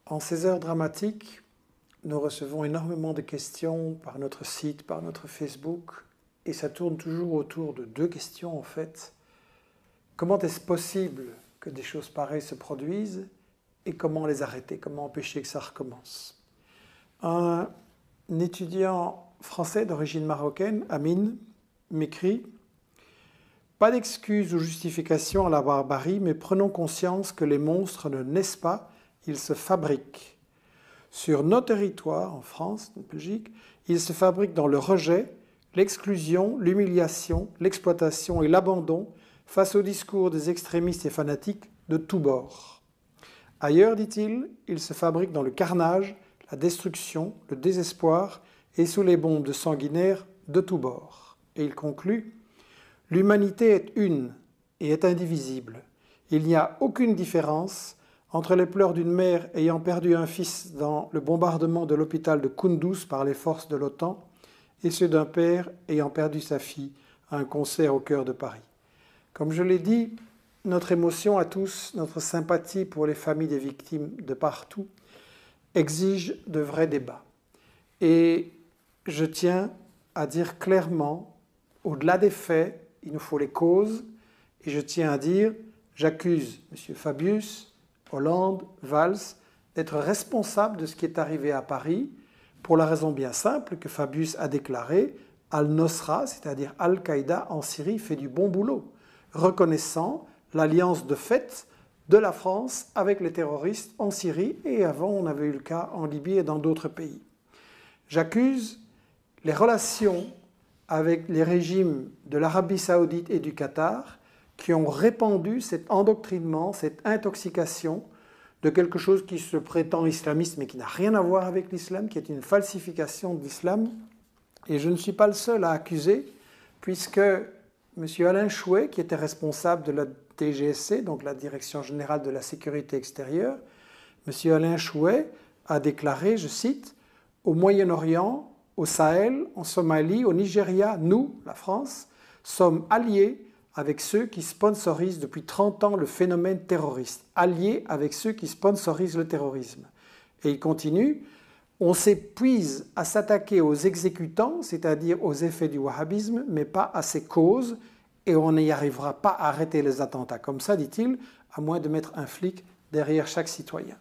En ces heures dramatiques, nous recevons énormément de questions par notre site, par notre Facebook, et ça tourne toujours autour de deux questions en fait. Comment est-ce possible que des choses pareilles se produisent et comment les arrêter, comment empêcher que ça recommence? Un étudiant français d'origine marocaine, Amine, m'écrit « Pas d'excuses ou justification à la barbarie, mais prenons conscience que les monstres ne naissent pas, ils se fabriquent. Sur nos territoires, en France, en Belgique, ils se fabriquent dans le rejet, l'exclusion, l'humiliation, l'exploitation et l'abandon face au discours des extrémistes et fanatiques de tous bords. Ailleurs, dit-il, ils se fabriquent dans le carnage, la destruction, le désespoir et sous les bombes de sanguinaires de tous bords. » Et il conclut « L'humanité est une et est indivisible. Il n'y a aucune différence entre les pleurs d'une mère ayant perdu un fils dans le bombardement de l'hôpital de Kunduz par les forces de l'OTAN et ceux d'un père ayant perdu sa fille à un concert au cœur de Paris. Comme je l'ai dit, notre émotion à tous, notre sympathie pour les familles des victimes de partout, exige de vrais débats. Et je tiens à dire clairement, au-delà des faits, il nous faut les causes, et je tiens à dire, j'accuse M. Fabius, Hollande, Valls, d'être responsables de ce qui est arrivé à Paris, pour la raison bien simple que Fabius a déclaré « Al-Nosra », c'est-à-dire Al-Qaïda en Syrie, fait du bon boulot, reconnaissant l'alliance de fait de la France avec les terroristes en Syrie, et avant on avait eu le cas en Libye et dans d'autres pays. J'accuse les relations avec les régimes de l'Arabie Saoudite et du Qatar qui ont répandu cet endoctrinement, cette intoxication de quelque chose qui se prétend islamiste mais qui n'a rien à voir avec l'islam, qui est une falsification de l'islam. Et je ne suis pas le seul à accuser, puisque M. Alain Chouet, qui était responsable de la DGSC, donc la Direction Générale de la Sécurité Extérieure, M. Alain Chouet a déclaré, je cite, « Au Moyen-Orient, au Sahel, en Somalie, au Nigeria, nous, la France, sommes alliés avec ceux qui sponsorisent depuis 30 ans le phénomène terroriste, alliés avec ceux qui sponsorisent le terrorisme. » Et il continue, « On s'épuise à s'attaquer aux exécutants, c'est-à-dire aux effets du wahhabisme, mais pas à ses causes, et on n'y arrivera pas à arrêter les attentats comme ça, dit-il, à moins de mettre un flic derrière chaque citoyen. »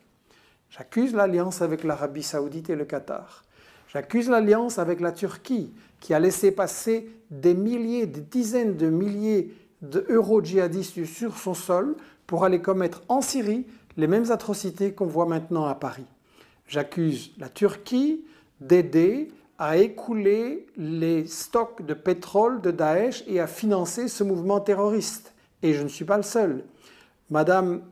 J'accuse l'alliance avec l'Arabie Saoudite et le Qatar. J'accuse l'alliance avec la Turquie, qui a laissé passer des milliers, des dizaines de milliers d'euro-djihadistes sur son sol pour aller commettre en Syrie les mêmes atrocités qu'on voit maintenant à Paris. J'accuse la Turquie d'aider à écouler les stocks de pétrole de Daesh et à financer ce mouvement terroriste. Et je ne suis pas le seul. Madame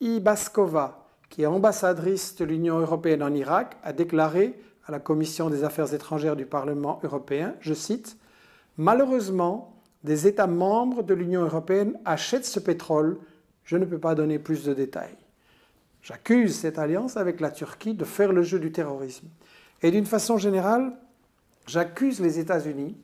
Ibaskova, qui est ambassadrice de l'Union européenne en Irak, a déclaré à la Commission des Affaires étrangères du Parlement européen, je cite, « Malheureusement, des États membres de l'Union européenne achètent ce pétrole, je ne peux pas donner plus de détails. » J'accuse cette alliance avec la Turquie de faire le jeu du terrorisme. Et d'une façon générale, j'accuse les États-Unis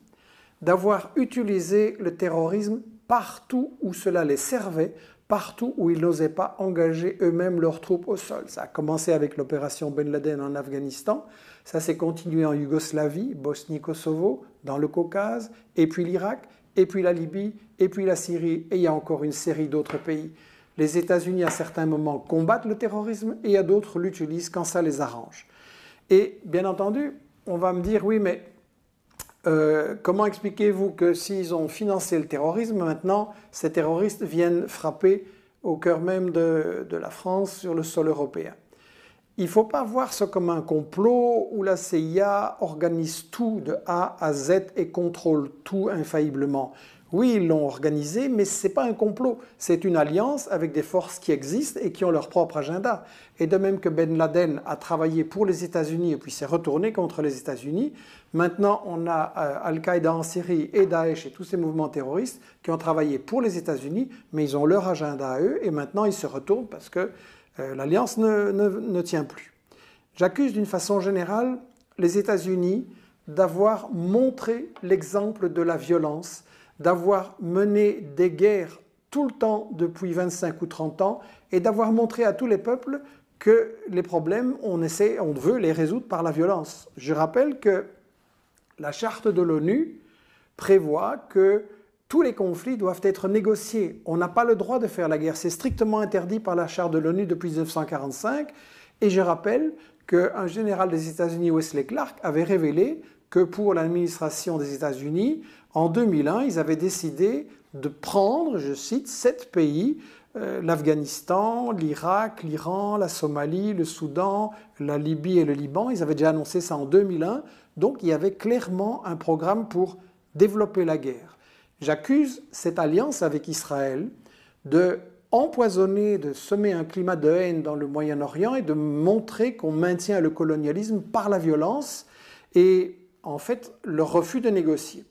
d'avoir utilisé le terrorisme partout où cela les servait, partout où ils n'osaient pas engager eux-mêmes leurs troupes au sol. Ça a commencé avec l'opération Ben Laden en Afghanistan, ça s'est continué en Yougoslavie, Bosnie-Kosovo, dans le Caucase, et puis l'Irak, et puis la Libye, et puis la Syrie, et il y a encore une série d'autres pays. Les États-Unis, à certains moments, combattent le terrorisme, et à d'autres l'utilisent quand ça les arrange. Et bien entendu, on va me dire, oui, mais comment expliquez-vous que s'ils ont financé le terrorisme, maintenant, ces terroristes viennent frapper au cœur même de la France sur le sol européen? Il ne faut pas voir ça comme un complot où la CIA organise tout de A à Z et contrôle tout infailliblement. Oui, ils l'ont organisé, mais ce n'est pas un complot. C'est une alliance avec des forces qui existent et qui ont leur propre agenda. Et de même que Ben Laden a travaillé pour les États-Unis et puis s'est retourné contre les États-Unis, maintenant on a Al-Qaïda en Syrie et Daesh et tous ces mouvements terroristes qui ont travaillé pour les États-Unis, mais ils ont leur agenda à eux et maintenant ils se retournent parce que l'alliance ne tient plus. J'accuse d'une façon générale les États-Unis d'avoir montré l'exemple de la violence, d'avoir mené des guerres tout le temps depuis 25 ou 30 ans et d'avoir montré à tous les peuples que les problèmes, on veut les résoudre par la violence. Je rappelle que la charte de l'ONU prévoit que tous les conflits doivent être négociés. On n'a pas le droit de faire la guerre. C'est strictement interdit par la charte de l'ONU depuis 1945. Et je rappelle qu'un général des États-Unis, Wesley Clark, avait révélé que pour l'administration des États-Unis, en 2001, ils avaient décidé de prendre, je cite, 7 pays, l'Afghanistan, l'Irak, l'Iran, la Somalie, le Soudan, la Libye et le Liban. Ils avaient déjà annoncé ça en 2001. Donc il y avait clairement un programme pour développer la guerre. J'accuse cette alliance avec Israël de empoisonner, de semer un climat de haine dans le Moyen-Orient et de montrer qu'on maintient le colonialisme par la violence et en fait le refus de négocier.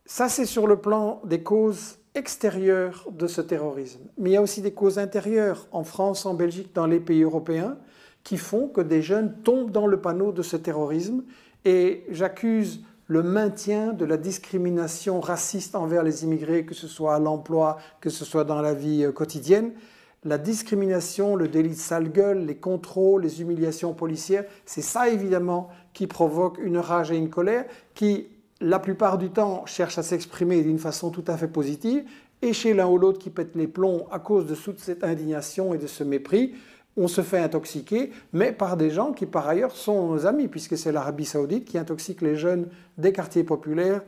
Ça, c'est sur le plan des causes extérieures de ce terrorisme. Mais il y a aussi des causes intérieures en France, en Belgique, dans les pays européens qui font que des jeunes tombent dans le panneau de ce terrorisme et j'accuse le maintien de la discrimination raciste envers les immigrés, que ce soit à l'emploi, que ce soit dans la vie quotidienne. La discrimination, le délit de sale gueule, les contrôles, les humiliations policières, c'est ça évidemment qui provoque une rage et une colère qui, la plupart du temps, cherchent à s'exprimer d'une façon tout à fait positive et chez l'un ou l'autre qui pète les plombs à cause de toute cette indignation et de ce mépris, on se fait intoxiquer, mais par des gens qui par ailleurs sont nos amis, puisque c'est l'Arabie Saoudite qui intoxique les jeunes des quartiers populaires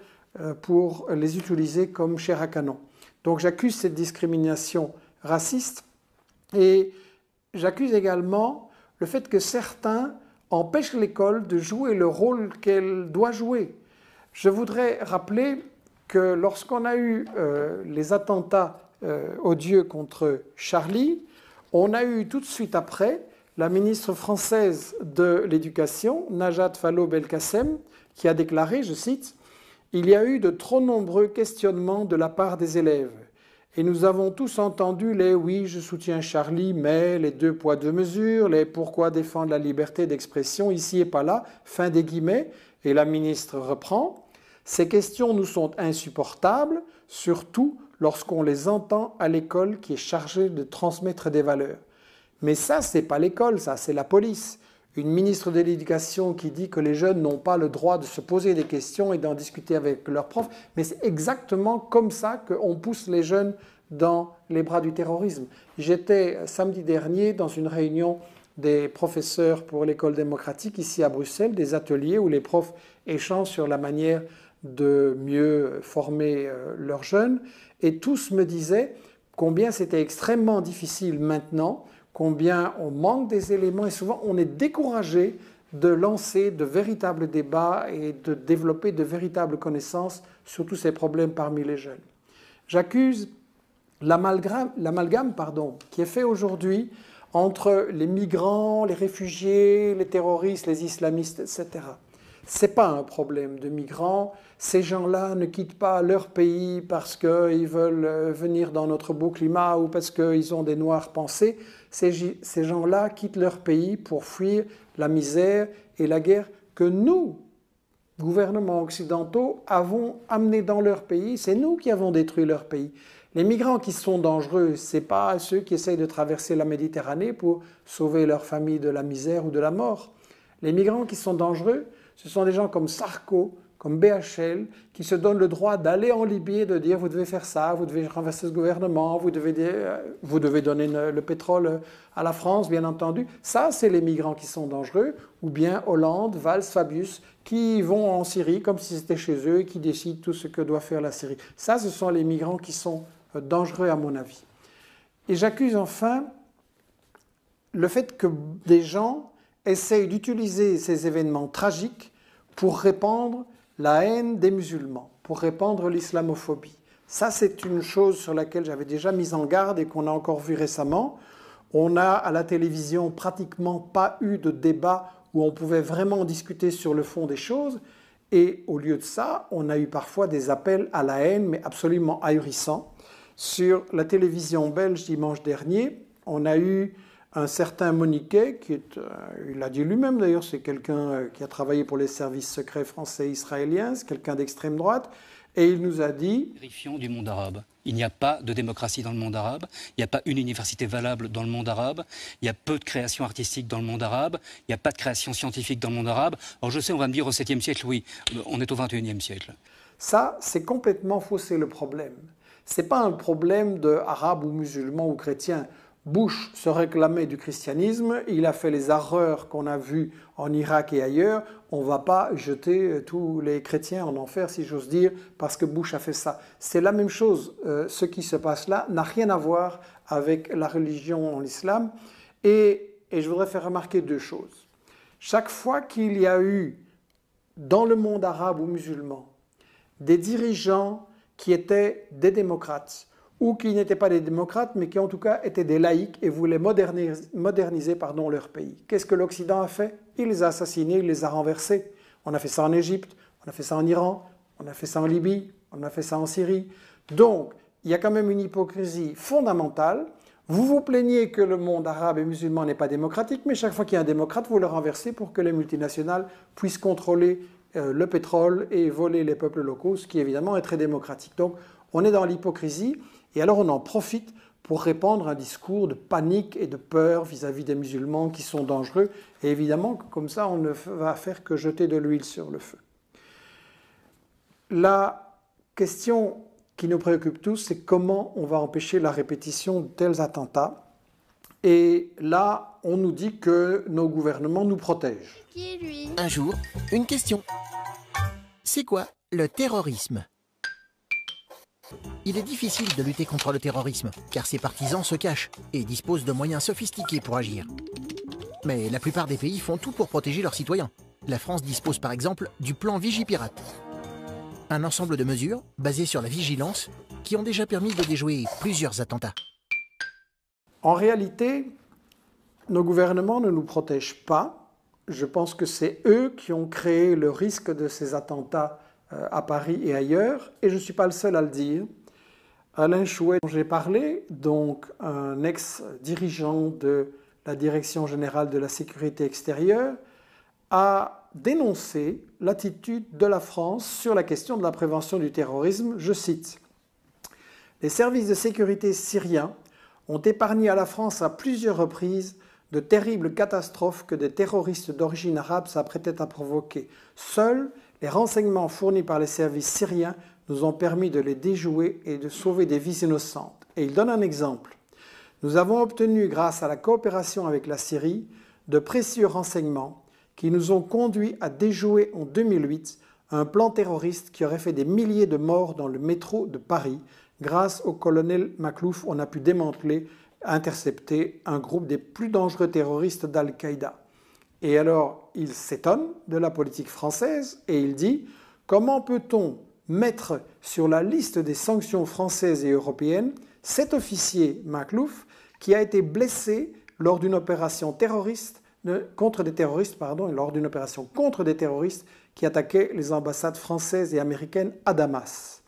pour les utiliser comme chair à canon. Donc j'accuse cette discrimination raciste et j'accuse également le fait que certains empêchent l'école de jouer le rôle qu'elle doit jouer. Je voudrais rappeler que lorsqu'on a eu les attentats odieux contre Charlie, on a eu tout de suite après la ministre française de l'Éducation, Najat Vallaud-Belkacem, qui a déclaré, je cite, « Il y a eu de trop nombreux questionnements de la part des élèves. Et nous avons tous entendu les « oui, je soutiens Charlie, mais les 2 poids 2 mesures, les « pourquoi défendre la liberté d'expression ici et pas là », fin des guillemets. » Et la ministre reprend, « Ces questions nous sont insupportables, surtout lorsqu'on les entend à l'école qui est chargée de transmettre des valeurs. » Mais ça, c'est pas l'école, ça, c'est la police. Une ministre de l'Éducation qui dit que les jeunes n'ont pas le droit de se poser des questions et d'en discuter avec leurs profs. Mais c'est exactement comme ça qu'on pousse les jeunes dans les bras du terrorisme. J'étais samedi dernier dans une réunion des professeurs pour l'école démocratique ici à Bruxelles, des ateliers où les profs échangent sur la manière de mieux former leurs jeunes. Et tous me disaient combien c'était extrêmement difficile maintenant, combien on manque des éléments et souvent on est découragé de lancer de véritables débats et de développer de véritables connaissances sur tous ces problèmes parmi les jeunes. J'accuse l'amalgame qui est fait aujourd'hui entre les migrants, les réfugiés, les terroristes, les islamistes, etc. Ce n'est pas un problème de migrants. Ces gens-là ne quittent pas leur pays parce qu'ils veulent venir dans notre beau climat ou parce qu'ils ont des noires pensées. Ces gens-là quittent leur pays pour fuir la misère et la guerre que nous, gouvernements occidentaux, avons amenés dans leur pays. C'est nous qui avons détruit leur pays. Les migrants qui sont dangereux, ce n'est pas ceux qui essayent de traverser la Méditerranée pour sauver leur famille de la misère ou de la mort. Les migrants qui sont dangereux, ce sont des gens comme Sarko, comme BHL, qui se donnent le droit d'aller en Libye et de dire vous devez faire ça, vous devez renverser ce gouvernement, vous devez donner le pétrole à la France, bien entendu. Ça, c'est les migrants qui sont dangereux, ou bien Hollande, Valls, Fabius, qui vont en Syrie comme si c'était chez eux et qui décident tout ce que doit faire la Syrie. Ça, ce sont les migrants qui sont dangereux à mon avis. Et j'accuse enfin le fait que des gens essayent d'utiliser ces événements tragiques pour répandre la haine des musulmans, pour répandre l'islamophobie. Ça, c'est une chose sur laquelle j'avais déjà mis en garde et qu'on a encore vu récemment. On a à la télévision pratiquement pas eu de débat où on pouvait vraiment discuter sur le fond des choses. Et au lieu de ça, on a eu parfois des appels à la haine, mais absolument ahurissants. Sur la télévision belge dimanche dernier, on a eu un certain Moniquet, il l'a dit lui-même d'ailleurs, c'est quelqu'un qui a travaillé pour les services secrets français et israéliens, c'est quelqu'un d'extrême droite, Et il nous a dit... Vérifions du monde arabe. Il n'y a pas de démocratie dans le monde arabe, il n'y a pas une université valable dans le monde arabe, il y a peu de création artistique dans le monde arabe, il n'y a pas de création scientifique dans le monde arabe. Alors je sais, on va me dire au 7e siècle, oui, on est au 21e siècle. Ça, c'est complètement faussé le problème. Ce n'est pas un problème d'arabe ou musulman ou chrétien. Bush se réclamait du christianisme, il a fait les erreurs qu'on a vues en Irak et ailleurs. On ne va pas jeter tous les chrétiens en enfer, si j'ose dire, parce que Bush a fait ça. C'est la même chose. Ce qui se passe là n'a rien à voir avec la religion en islam. Et je voudrais faire remarquer deux choses. Chaque fois qu'il y a eu, dans le monde arabe ou musulman, des dirigeants qui étaient des démocrates, ou qui n'étaient pas des démocrates, mais qui en tout cas étaient des laïcs et voulaient moderniser leur pays. Qu'est-ce que l'Occident a fait? Il les a assassinés, il les a renversés. On a fait ça en Égypte, on a fait ça en Iran, on a fait ça en Libye, on a fait ça en Syrie. Donc, il y a quand même une hypocrisie fondamentale. Vous vous plaignez que le monde arabe et musulman n'est pas démocratique, mais chaque fois qu'il y a un démocrate, vous le renversez pour que les multinationales puissent contrôler le pétrole et voler les peuples locaux, ce qui évidemment est très démocratique. Donc, on est dans l'hypocrisie. Et alors on en profite pour répandre un discours de panique et de peur vis-à-vis des musulmans qui sont dangereux. Et évidemment, comme ça, on ne va faire que jeter de l'huile sur le feu. La question qui nous préoccupe tous, c'est comment on va empêcher la répétition de tels attentats. Et là, on nous dit que nos gouvernements nous protègent. Qui est lui ? Un jour, une question. C'est quoi le terrorisme ? Il est difficile de lutter contre le terrorisme, car ses partisans se cachent et disposent de moyens sophistiqués pour agir. Mais la plupart des pays font tout pour protéger leurs citoyens. La France dispose par exemple du plan Vigipirate. Un ensemble de mesures basées sur la vigilance qui ont déjà permis de déjouer plusieurs attentats. En réalité, nos gouvernements ne nous protègent pas. Je pense que c'est eux qui ont créé le risque de ces attentats à Paris et ailleurs, et je ne suis pas le seul à le dire. Alain Chouet, dont j'ai parlé, donc un ex-dirigeant de la Direction générale de la sécurité extérieure, a dénoncé l'attitude de la France sur la question de la prévention du terrorisme. Je cite : « Les services de sécurité syriens ont épargné à la France à plusieurs reprises de terribles catastrophes que des terroristes d'origine arabe s'apprêtaient à provoquer. Seuls les renseignements fournis par les services syriens nous ont permis de les déjouer et de sauver des vies innocentes. » Et il donne un exemple. « Nous avons obtenu, grâce à la coopération avec la Syrie, de précieux renseignements qui nous ont conduits à déjouer en 2008 un plan terroriste qui aurait fait des milliers de morts dans le métro de Paris. Grâce au colonel Maklouf, on a pu démanteler, intercepter un groupe des plus dangereux terroristes d'Al-Qaïda. » Et alors, il s'étonne de la politique française et il dit « Comment peut-on mettre sur la liste des sanctions françaises et européennes cet officier Maklouf qui a été blessé lors d'une opération contre des terroristes qui attaquaient les ambassades françaises et américaines à Damas.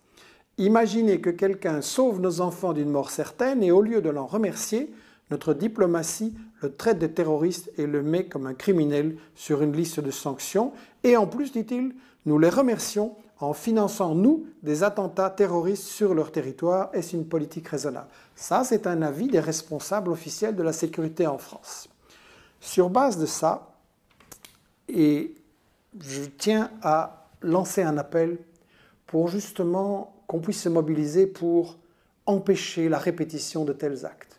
Imaginez que quelqu'un sauve nos enfants d'une mort certaine et au lieu de l'en remercier, notre diplomatie le traite de terroriste et le met comme un criminel sur une liste de sanctions. Et en plus, dit-il, nous les remercions en finançant, nous, des attentats terroristes sur leur territoire. Est-ce une politique raisonnable ? Ça, c'est un avis des responsables officiels de la sécurité en France. Sur base de ça, et je tiens à lancer un appel pour justement qu'on puisse se mobiliser pour empêcher la répétition de tels actes.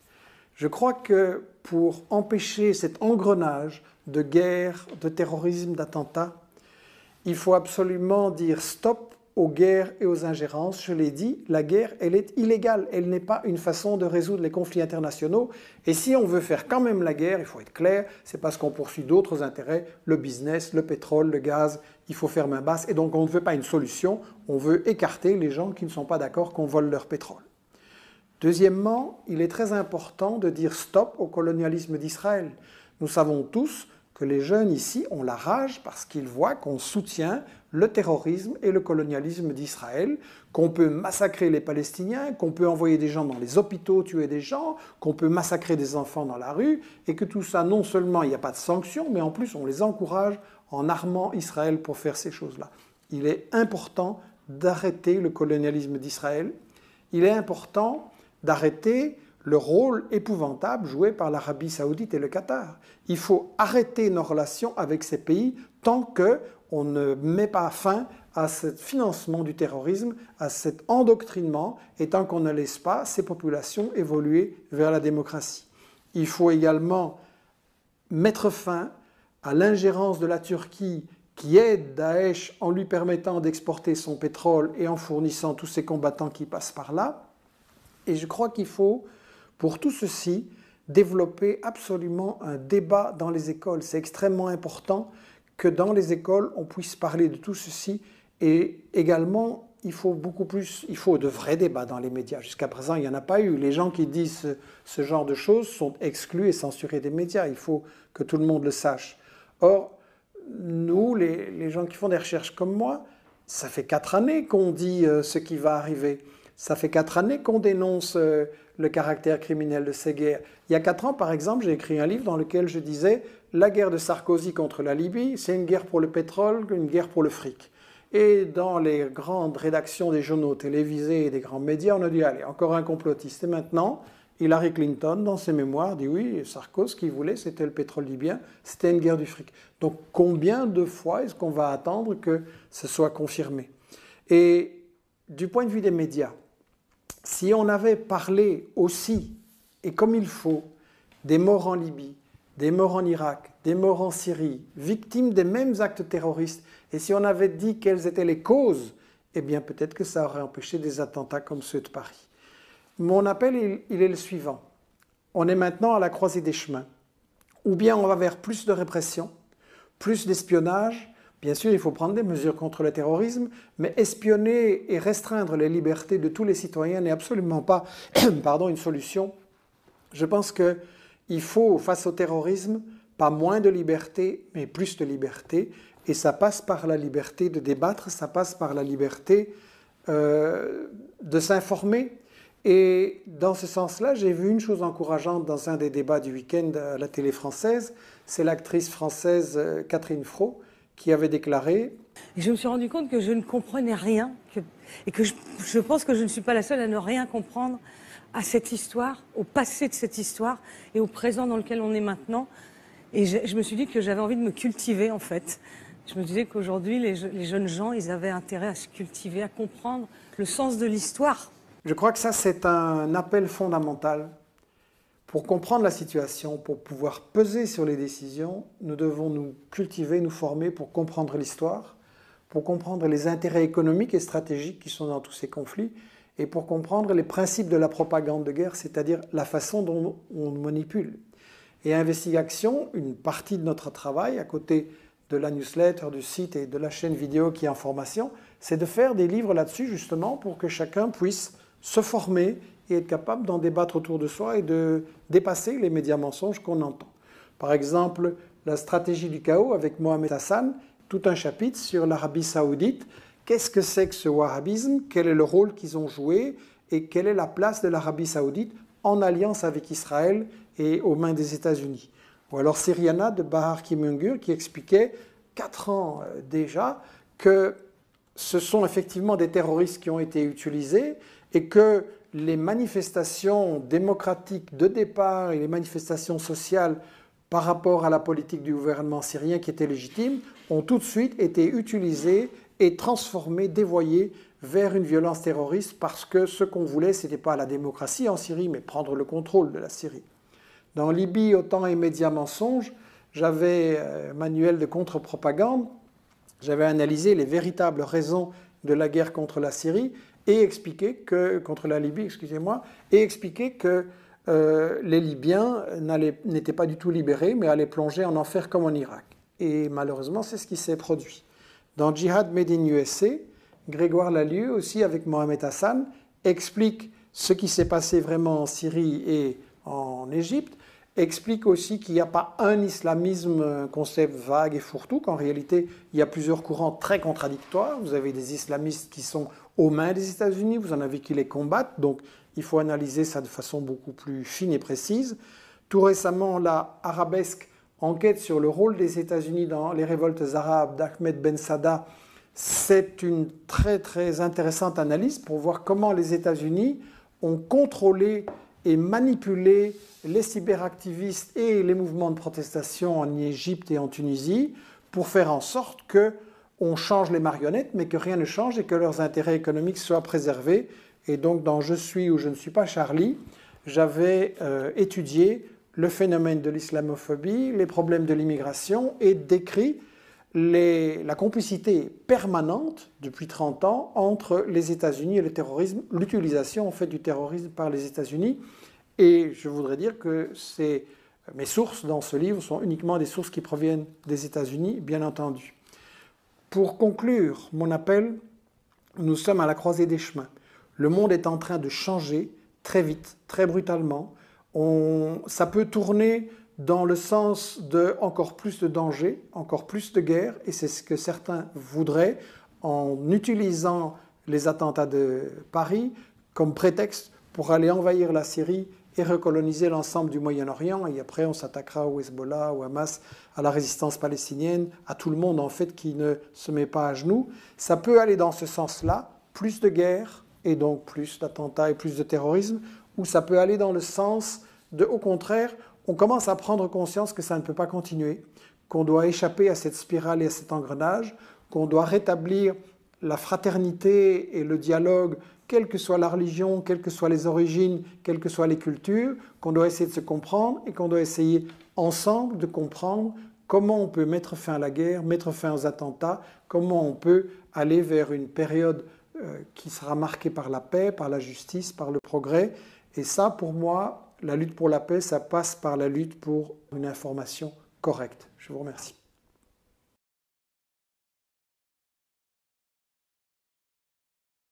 Je crois que pour empêcher cet engrenage de guerre, de terrorisme, d'attentats, il faut absolument dire stop aux guerres et aux ingérences. Je l'ai dit, la guerre, elle est illégale. Elle n'est pas une façon de résoudre les conflits internationaux. Et si on veut faire quand même la guerre, il faut être clair, c'est parce qu'on poursuit d'autres intérêts, le business, le pétrole, le gaz, il faut faire main basse. Et donc on ne veut pas une solution, on veut écarter les gens qui ne sont pas d'accord qu'on vole leur pétrole. Deuxièmement, il est très important de dire stop au colonialisme d'Israël. Nous savons tous que les jeunes ici ont la rage parce qu'ils voient qu'on soutient le terrorisme et le colonialisme d'Israël, qu'on peut massacrer les Palestiniens, qu'on peut envoyer des gens dans les hôpitaux, tuer des gens, qu'on peut massacrer des enfants dans la rue, et que tout ça, non seulement il n'y a pas de sanctions, mais en plus on les encourage en armant Israël pour faire ces choses-là. Il est important d'arrêter le colonialisme d'Israël. Il est important d'arrêter le rôle épouvantable joué par l'Arabie saoudite et le Qatar. Il faut arrêter nos relations avec ces pays tant qu'on ne met pas fin à ce financement du terrorisme, à cet endoctrinement, et tant qu'on ne laisse pas ces populations évoluer vers la démocratie. Il faut également mettre fin à l'ingérence de la Turquie qui aide Daesh en lui permettant d'exporter son pétrole et en fournissant tous ses combattants qui passent par là. Et je crois qu'il faut, pour tout ceci, développer absolument un débat dans les écoles. C'est extrêmement important que dans les écoles, on puisse parler de tout ceci. Et également, il faut de vrais débats dans les médias. Jusqu'à présent, il n'y en a pas eu. Les gens qui disent ce genre de choses sont exclus et censurés des médias. Il faut que tout le monde le sache. Or, nous, les gens qui font des recherches comme moi, ça fait 4 années qu'on dit ce qui va arriver. Ça fait 4 années qu'on dénonce le caractère criminel de ces guerres. Il y a 4 ans, par exemple, j'ai écrit un livre dans lequel je disais « La guerre de Sarkozy contre la Libye, c'est une guerre pour le pétrole, une guerre pour le fric ». Et dans les grandes rédactions des journaux télévisés et des grands médias, on a dit « Allez, encore un complotiste ». Et maintenant, Hillary Clinton, dans ses mémoires, dit « Oui, Sarkozy, ce qu'il voulait, c'était le pétrole libyen, c'était une guerre du fric ». Donc, combien de fois est-ce qu'on va attendre que ce soit confirmé? Et du point de vue des médias, si on avait parlé aussi, et comme il faut, des morts en Libye, des morts en Irak, des morts en Syrie, victimes des mêmes actes terroristes, et si on avait dit quelles étaient les causes, eh bien peut-être que ça aurait empêché des attentats comme ceux de Paris. Mon appel, il est le suivant. On est maintenant à la croisée des chemins. Ou bien on va vers plus de répression, plus d'espionnage. Bien sûr, il faut prendre des mesures contre le terrorisme, mais espionner et restreindre les libertés de tous les citoyens n'est absolument pas une solution. Je pense qu'il faut, face au terrorisme, pas moins de liberté, mais plus de liberté. Et ça passe par la liberté de débattre, ça passe par la liberté de s'informer. Et dans ce sens-là, j'ai vu une chose encourageante dans un des débats du week-end à la télé française. C'est l'actrice française Catherine Fro qui avait déclaré... Et je me suis rendu compte que je ne comprenais rien et que je pense que je ne suis pas la seule à ne rien comprendre à cette histoire, au passé de cette histoire et au présent dans lequel on est maintenant. Et je me suis dit que j'avais envie de me cultiver en fait. Je me disais qu'aujourd'hui, les jeunes gens, ils avaient intérêt à se cultiver, à comprendre le sens de l'histoire. Je crois que ça, c'est un appel fondamental. Pour comprendre la situation, pour pouvoir peser sur les décisions, nous devons nous cultiver, nous former pour comprendre l'histoire, pour comprendre les intérêts économiques et stratégiques qui sont dans tous ces conflits, et pour comprendre les principes de la propagande de guerre, c'est-à-dire la façon dont on manipule. Et à Investigation, une partie de notre travail, à côté de la newsletter, du site et de la chaîne vidéo qui est en formation, c'est de faire des livres là-dessus justement pour que chacun puisse se former et être capable d'en débattre autour de soi et de dépasser les médias mensonges qu'on entend. Par exemple, la stratégie du chaos avec Mohamed Hassan, tout un chapitre sur l'Arabie saoudite. Qu'est-ce que c'est que ce wahhabisme? Quel est le rôle qu'ils ont joué? Et quelle est la place de l'Arabie saoudite en alliance avec Israël et aux mains des États-Unis? Ou alors Syriana de Bahar Kimungur qui expliquait 4 ans déjà que ce sont effectivement des terroristes qui ont été utilisés et que les manifestations démocratiques de départ et les manifestations sociales par rapport à la politique du gouvernement syrien qui était légitime ont tout de suite été utilisées et transformées, dévoyées vers une violence terroriste parce que ce qu'on voulait, ce n'était pas la démocratie en Syrie, mais prendre le contrôle de la Syrie. Dans Libye, OTAN et médias mensonges, j'avais un manuel de contre-propagande, j'avais analysé les véritables raisons de la guerre contre la Syrie et expliqué que, contre la Libye, excusez-moi, et expliqué que les Libyens n'étaient pas du tout libérés, mais allaient plonger en enfer comme en Irak. Et malheureusement, c'est ce qui s'est produit. Dans Jihad Made in USA, Grégoire Lalieu, aussi avec Mohamed Hassan, explique ce qui s'est passé vraiment en Syrie et en Égypte, explique aussi qu'il n'y a pas un islamisme, un concept vague et fourre-tout, qu'en réalité, il y a plusieurs courants très contradictoires. Vous avez des islamistes qui sont aux mains des États-Unis, vous en avez qui les combattent, donc il faut analyser ça de façon beaucoup plus fine et précise. Tout récemment, la Arabesque enquête sur le rôle des États-Unis dans les révoltes arabes d'Ahmed Ben Sada C'est une très très intéressante analyse pour voir comment les États-Unis ont contrôlé et manipulé les cyberactivistes et les mouvements de protestation en Égypte et en Tunisie pour faire en sorte qu'on change les marionnettes, mais que rien ne change et que leurs intérêts économiques soient préservés. Et donc dans « Je suis ou je ne suis pas Charlie », j'avais étudié le phénomène de l'islamophobie, les problèmes de l'immigration et décrit la complicité permanente depuis 30 ans entre les États-Unis et le terrorisme, l'utilisation en fait du terrorisme par les États-Unis. Et je voudrais dire que mes sources dans ce livre sont uniquement des sources qui proviennent des États-Unis, bien entendu. Pour conclure mon appel, nous sommes à la croisée des chemins. Le monde est en train de changer très vite, très brutalement. Ça peut tourner dans le sens de encore plus de danger, encore plus de guerre, et c'est ce que certains voudraient en utilisant les attentats de Paris comme prétexte pour aller envahir la Syrie et recoloniser l'ensemble du Moyen-Orient. Et après, on s'attaquera au Hezbollah, au Hamas, à la résistance palestinienne, à tout le monde en fait qui ne se met pas à genoux. Ça peut aller dans ce sens-là, plus de guerre et donc plus d'attentats et plus de terrorisme, ou ça peut aller dans le sens de, au contraire, on commence à prendre conscience que ça ne peut pas continuer, qu'on doit échapper à cette spirale et à cet engrenage, qu'on doit rétablir la fraternité et le dialogue, quelle que soit la religion, quelles que soient les origines, quelles que soient les cultures, qu'on doit essayer de se comprendre et qu'on doit essayer ensemble de comprendre comment on peut mettre fin à la guerre, mettre fin aux attentats, comment on peut aller vers une période qui sera marquée par la paix, par la justice, par le progrès. Et ça, pour moi, la lutte pour la paix, ça passe par la lutte pour une information correcte. Je vous remercie.